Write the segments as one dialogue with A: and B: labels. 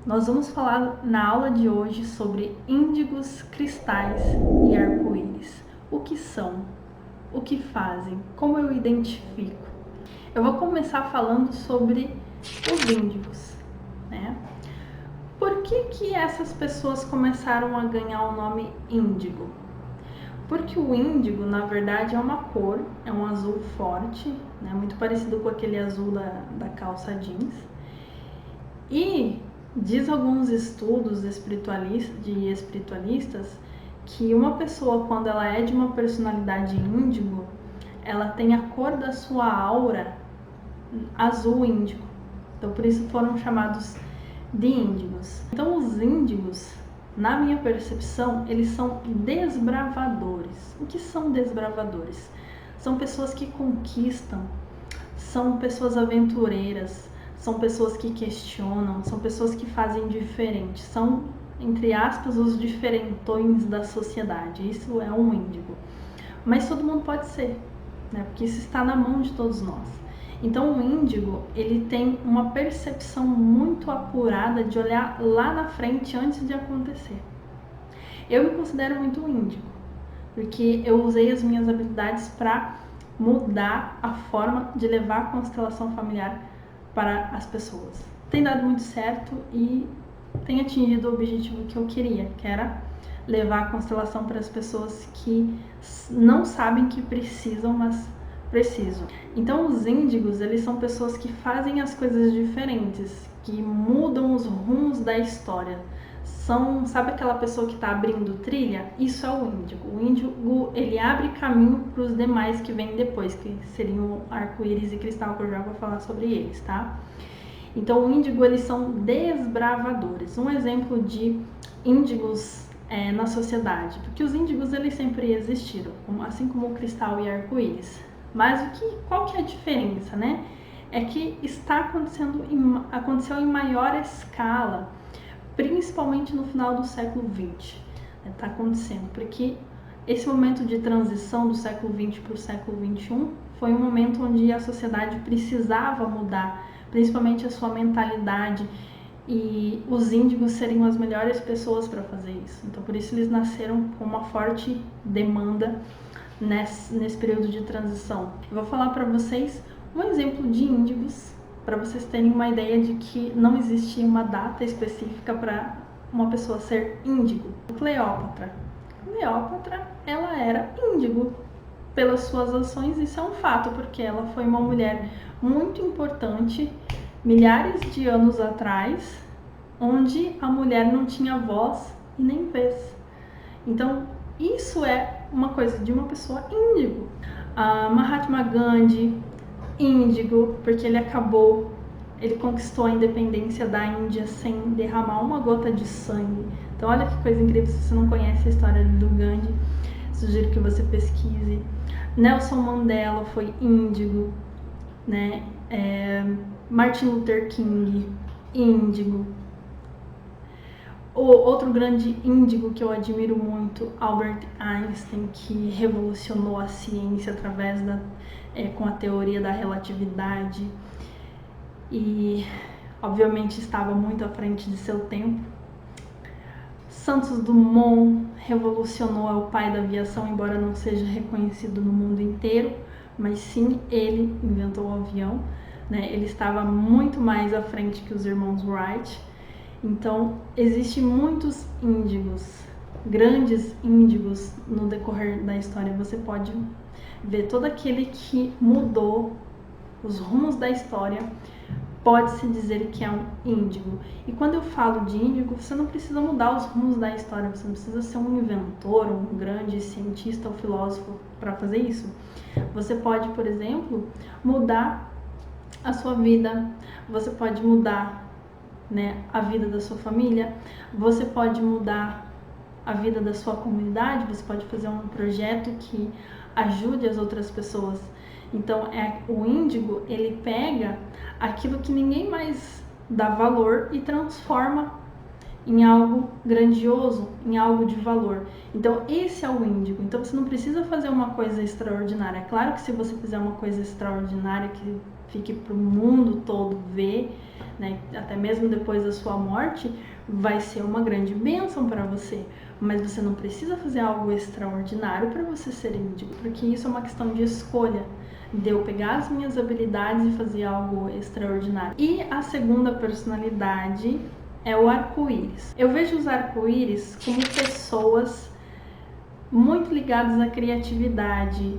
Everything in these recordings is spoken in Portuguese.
A: Nós vamos falar na aula de hoje sobre índigos, cristais e arco-íris. O que são? O que fazem? Como eu identifico? Eu vou começar falando sobre os índigos, né? Por que essas pessoas começaram a ganhar o nome índigo? Porque o índigo, na verdade, é uma cor, é um azul forte, né? Muito parecido com aquele azul da calça jeans. E diz alguns estudos de espiritualistas que uma pessoa, quando ela é de uma personalidade índigo, ela tem a cor da sua aura azul índigo. Então, por isso foram chamados de índigos. Então, os índigos, na minha percepção, eles são desbravadores. O que são desbravadores? São pessoas que conquistam, são pessoas aventureiras, são pessoas que questionam, são pessoas que fazem diferente, são, entre aspas, os diferentões da sociedade. Isso é um índigo. Mas todo mundo pode ser, né? Porque isso está na mão de todos nós. Então o índigo, ele tem uma percepção muito apurada de olhar lá na frente antes de acontecer. Eu me considero muito índigo, porque eu usei as minhas habilidades para mudar a forma de levar a constelação familiar para as pessoas. Tem dado muito certo e tem atingido o objetivo que eu queria, que era levar a constelação para as pessoas que não sabem que precisam, mas precisam. Então os índigos, eles são pessoas que fazem as coisas diferentes, que mudam os rumos da história. Sabe aquela pessoa que está abrindo trilha? Isso é o índigo. O índigo, ele abre caminho para os demais que vêm depois, que seriam o arco-íris e cristal, que eu já vou falar sobre eles, tá? Então o índigo, eles são desbravadores. Um exemplo de índigos na sociedade, porque os índigos, eles sempre existiram, assim como o cristal e arco-íris. Mas qual que é a diferença, né? É que aconteceu em maior escala, principalmente no final do século XX. Está acontecendo, porque esse momento de transição do século XX para o século XXI foi um momento onde a sociedade precisava mudar, principalmente a sua mentalidade, e os índigos seriam as melhores pessoas para fazer isso. Então, por isso eles nasceram com uma forte demanda nesse período de transição. Eu vou falar para vocês um exemplo de índigos, para vocês terem uma ideia de que não existia uma data específica para uma pessoa ser índigo. Cleópatra, ela era índigo pelas suas ações. Isso é um fato, porque ela foi uma mulher muito importante milhares de anos atrás, onde a mulher não tinha voz e nem vez. Então, isso é uma coisa de uma pessoa índigo. Mahatma Gandhi, índigo, porque ele conquistou a independência da Índia sem derramar uma gota de sangue. Então, olha que coisa incrível. Se você não conhece a história do Gandhi, sugiro que você pesquise. Nelson Mandela foi índigo, né? Martin Luther King, índigo. O outro grande índigo que eu admiro muito, Albert Einstein, que revolucionou a ciência através com a teoria da relatividade e, obviamente, estava muito à frente de seu tempo. Santos Dumont revolucionou, é o pai da aviação, embora não seja reconhecido no mundo inteiro, mas sim, ele inventou o avião, né? Ele estava muito mais à frente que os irmãos Wright. Então, existem muitos índigos, grandes índigos no decorrer da história. Você pode ver todo aquele que mudou os rumos da história, pode-se dizer que é um índigo. E quando eu falo de índigo, você não precisa mudar os rumos da história, você não precisa ser um inventor, um grande cientista ou filósofo para fazer isso. Você pode, por exemplo, mudar a sua vida, você pode mudar, né, a vida da sua família, você pode mudar a vida da sua comunidade, você pode fazer um projeto que ajude as outras pessoas. Então, o índigo, ele pega aquilo que ninguém mais dá valor e transforma em algo grandioso, em algo de valor. Então, esse é o índigo. Então, você não precisa fazer uma coisa extraordinária. É claro que se você fizer uma coisa extraordinária que fique para o mundo todo ver, né, até mesmo depois da sua morte, vai ser uma grande bênção para você. Mas você não precisa fazer algo extraordinário para você ser índigo, porque isso é uma questão de escolha, de eu pegar as minhas habilidades e fazer algo extraordinário. E a segunda personalidade é o arco-íris. Eu vejo os arco-íris como pessoas muito ligadas à criatividade,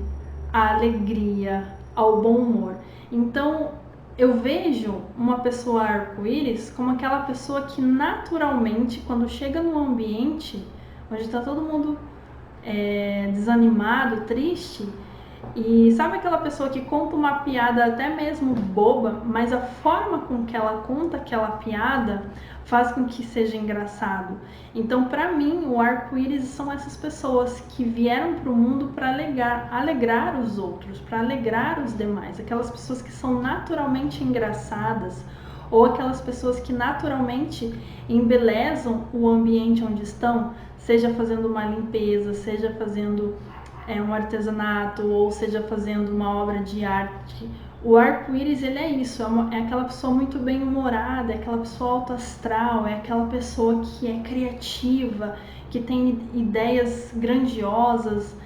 A: à alegria, ao bom humor. Então, eu vejo uma pessoa arco-íris como aquela pessoa que naturalmente, quando chega num ambiente onde está todo mundo desanimado, triste, e sabe aquela pessoa que conta uma piada até mesmo boba, mas a forma com que ela conta aquela piada faz com que seja engraçado. Então, para mim, o arco-íris são essas pessoas que vieram para o mundo para alegrar os outros, para alegrar os demais. Aquelas pessoas que são naturalmente engraçadas, ou aquelas pessoas que naturalmente embelezam o ambiente onde estão, seja fazendo uma limpeza, seja fazendo um artesanato, ou seja fazendo uma obra de arte. O arco-íris, ele é isso, é aquela pessoa muito bem-humorada, é aquela pessoa auto-astral, é aquela pessoa que é criativa, que tem ideias grandiosas,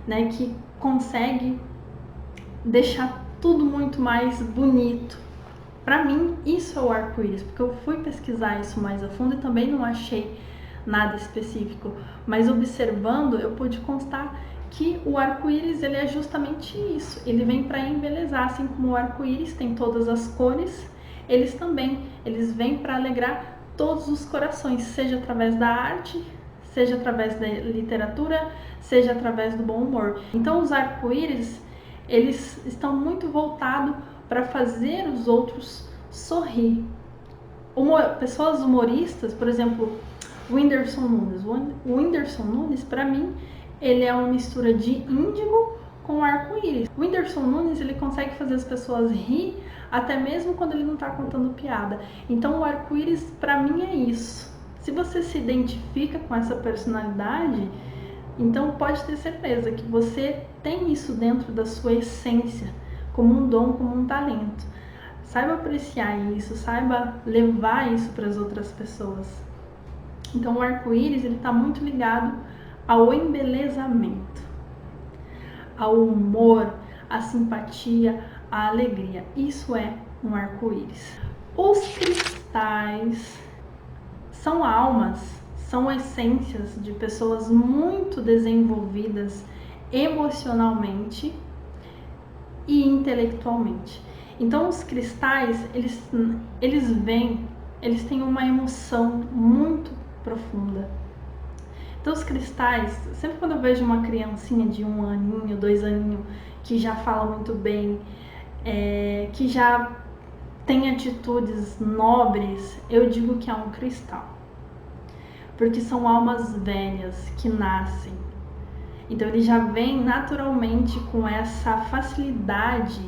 A: né, que consegue deixar tudo muito mais bonito. Para mim, isso é o arco-íris, porque eu fui pesquisar isso mais a fundo e também não achei nada específico, mas observando eu pude constar que o arco-íris, ele é justamente isso, ele vem para embelezar, assim como o arco-íris tem todas as cores, eles vêm para alegrar todos os corações, seja através da arte, seja através da literatura, seja através do bom humor. Então os arco-íris, eles estão muito voltados para fazer os outros sorrir. Pessoas humoristas, por exemplo, o Whindersson Nunes. O Whindersson Nunes, para mim, ele é uma mistura de índigo com arco-íris. O Whindersson Nunes, ele consegue fazer as pessoas rir até mesmo quando ele não está contando piada. Então o arco-íris, para mim, é isso. Se você se identifica com essa personalidade, então pode ter certeza que você tem isso dentro da sua essência, como um dom, como um talento. Saiba apreciar isso, saiba levar isso para as outras pessoas. Então o arco-íris, ele está muito ligado ao embelezamento, ao humor, à simpatia, à alegria. Isso é um arco-íris. Os cristais são almas, são essências de pessoas muito desenvolvidas emocionalmente e intelectualmente. Então os cristais, eles têm uma emoção muito profunda. Então os cristais, sempre quando eu vejo uma criancinha de 1 aninho, 2 aninhos, que já fala muito bem, que já tem atitudes nobres, eu digo que é um cristal. Porque são almas velhas que nascem. Então ele já vem naturalmente com essa facilidade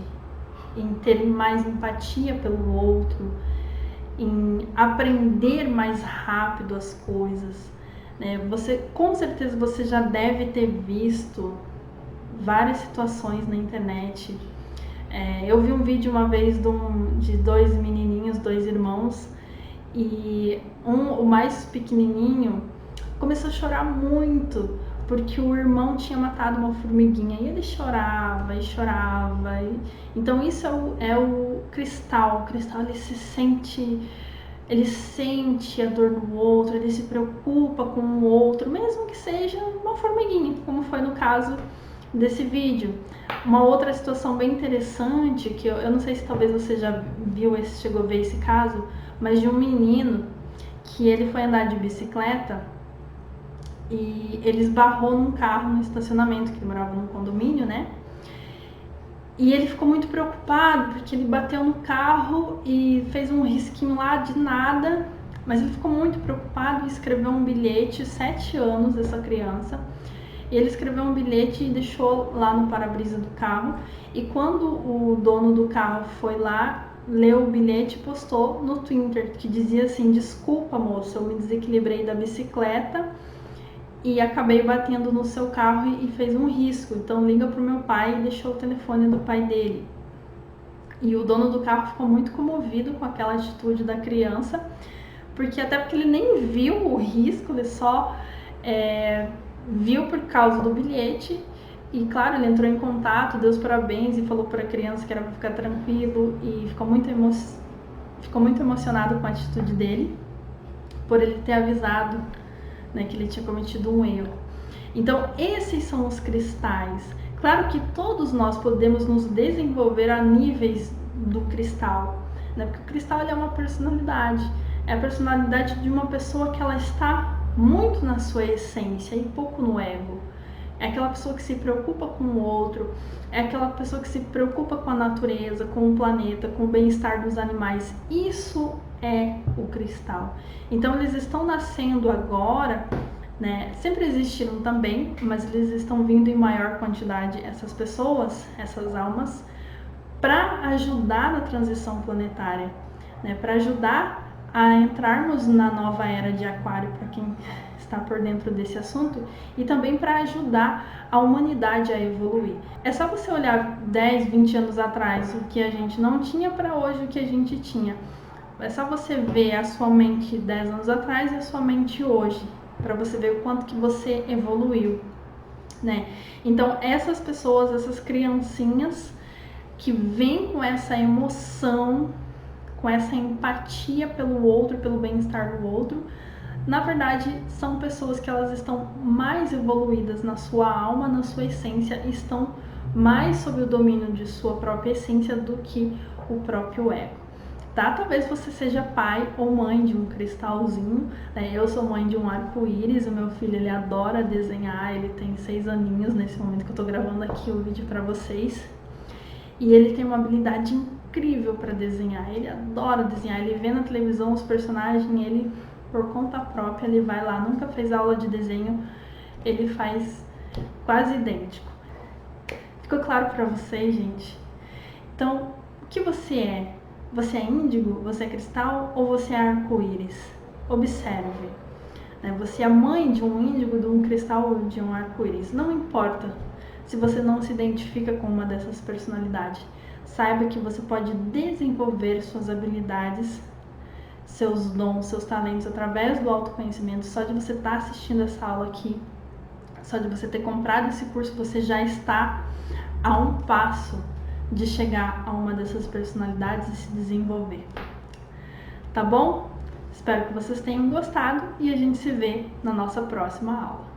A: em ter mais empatia pelo outro, em aprender mais rápido as coisas. Com certeza você já deve ter visto várias situações na internet. Eu vi um vídeo uma vez de 2 menininhos, 2 irmãos, e o mais pequenininho começou a chorar muito porque o irmão tinha matado uma formiguinha, e ele chorava e chorava. Então isso é o cristal. O cristal, ele sente a dor do outro, ele se preocupa com o outro, mesmo que seja uma formiguinha, como foi no caso desse vídeo. Uma outra situação bem interessante, que eu não sei se talvez você já chegou a ver esse caso, mas de um menino que ele foi andar de bicicleta e ele esbarrou num carro no estacionamento, que ele morava num condomínio, né? E ele ficou muito preocupado, porque ele bateu no carro e fez um risquinho lá de nada, mas ele ficou muito preocupado e escreveu um bilhete, 7 anos essa criança, e ele escreveu um bilhete e deixou lá no para-brisa do carro, e quando o dono do carro foi lá, leu o bilhete e postou no Twitter, que dizia assim: desculpa moço, eu me desequilibrei da bicicleta e acabei batendo no seu carro e fez um risco, então liga pro meu pai, e deixou o telefone do pai dele. E o dono do carro ficou muito comovido com aquela atitude da criança, porque ele nem viu o risco, ele só viu por causa do bilhete. E claro, ele entrou em contato, deu os parabéns e falou para a criança que era para ficar tranquilo, e ficou muito emocionado com a atitude dele, por ele ter avisado, né, que ele tinha cometido um erro. Então, esses são os cristais. Claro que todos nós podemos nos desenvolver a níveis do cristal, né? Porque o cristal ele é uma personalidade. É a personalidade de uma pessoa que ela está muito na sua essência e pouco no ego. É aquela pessoa que se preocupa com o outro, é aquela pessoa que se preocupa com a natureza, com o planeta, com o bem-estar dos animais. Isso é o cristal. Então, eles estão nascendo agora, né? Sempre existiram também, mas eles estão vindo em maior quantidade, essas pessoas, essas almas, para ajudar na transição planetária, né? Para ajudar a entrarmos na nova era de Aquário, para quem está por dentro desse assunto, e também para ajudar a humanidade a evoluir. É só você olhar 10, 20 anos atrás o que a gente não tinha para hoje o que a gente tinha. É só você ver a sua mente 10 anos atrás e a sua mente hoje, para você ver o quanto que você evoluiu, né? Então, essas pessoas, essas criancinhas que vêm com essa emoção, com essa empatia pelo outro, pelo bem-estar do outro, na verdade, são pessoas que elas estão mais evoluídas na sua alma, na sua essência, estão mais sob o domínio de sua própria essência do que o próprio ego. Tá? Talvez você seja pai ou mãe de um cristalzinho, né? Eu sou mãe de um arco-íris, o meu filho ele adora desenhar, ele tem 6 aninhos nesse momento que eu tô gravando aqui o vídeo para vocês, e ele tem uma habilidade incrível para desenhar, ele adora desenhar, ele vê na televisão os personagens, ele por conta própria, ele vai lá, nunca fez aula de desenho, ele faz quase idêntico. Ficou claro para vocês, gente? Então, o que você é? Você é índigo? Você é cristal? Ou você é arco-íris? Observe. Né? Você é mãe de um índigo, de um cristal ou de um arco-íris? Não importa se você não se identifica com uma dessas personalidades. Saiba que você pode desenvolver suas habilidades, seus dons, seus talentos através do autoconhecimento. Só de você estar assistindo essa aula aqui, só de você ter comprado esse curso, você já está a um passo de chegar a uma dessas personalidades e se desenvolver. Tá bom? Espero que vocês tenham gostado e a gente se vê na nossa próxima aula.